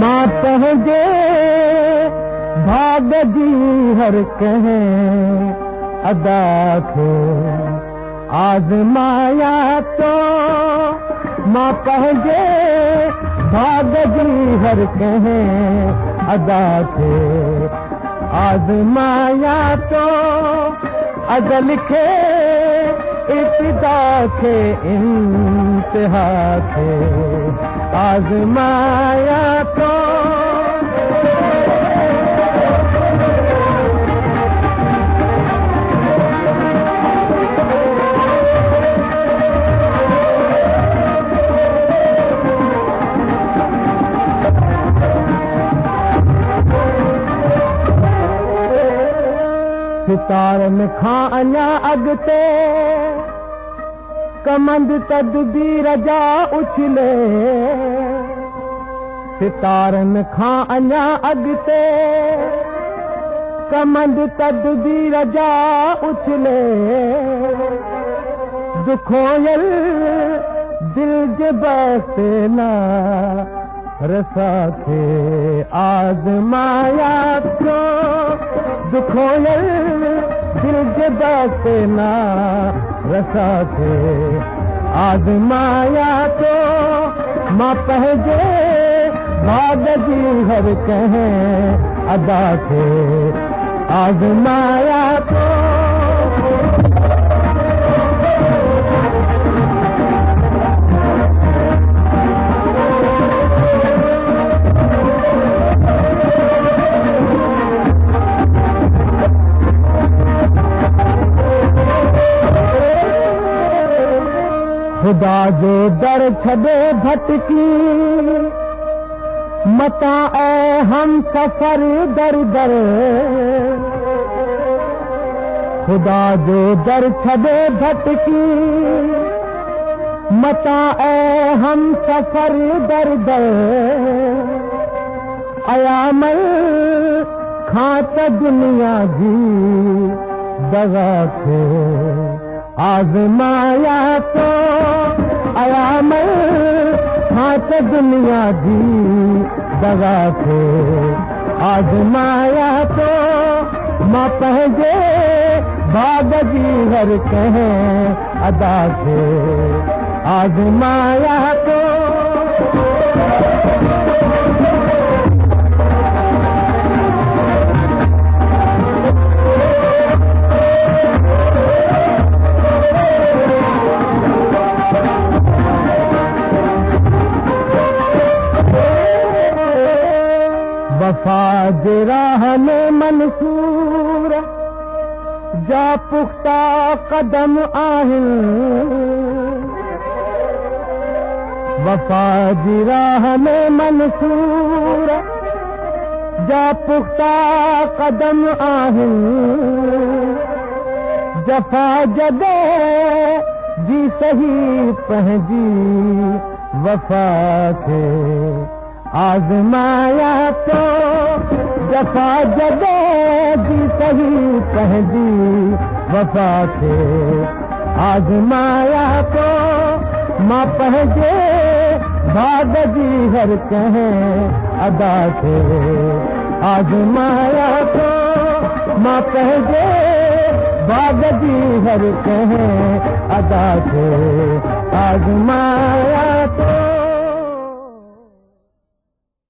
मां पंहिंजे भाग जी हर कंहिं अदा खे आज़माया तो मां पंहिंजे भाग जी हर कंहिं अदा खे आज़माया तो अज़ल खे इब्तिदा खे इंतिहा खे आज़माया तो सितारनि खां अञा अॻिते कमंद तदबीर जा उछले सितारनि खां अञा अॻिते कमंद तदबीर जा उछले दुखोयल दिल जे बसेना रसा खे आज़माया तो दुखोयल दिल जे बसेना रसा खे आज़माया तो मां पंहिंजे भाग जी हर कंहिं अदा खे आज़माया तो खुदा जो दर छॾे भटकी मता ऐं हम सफ़र दर दर खुदा जो दर छॾे भटकी मता ऐं हम सफ़र दर दर अयामल खां त दुनिया जी दगा खे आज़माया तो अयामल खां त दुनिया जी दगा खे आज़माया तो मां पंहिंजे भाग जी हर कंहिं अदा खे आज़माया तो वफा जे राह में मंसूर जा पुख्ता कदम आहिनि वफा जी राह में मंसूर जा पुख्ता कदम आहिनि जफ़ा जॻह जी सही पंहिंजी वफा खे आज़माया तो जफ़ा जॻह जी सही पंहिंजी वफा खे आज़माया तो मां पंहिंजे भाग जी हर कंहिं अदा खे आज़माया तो मां पंहिंजे भाग जी हर कंहिं अदा खे आज़माया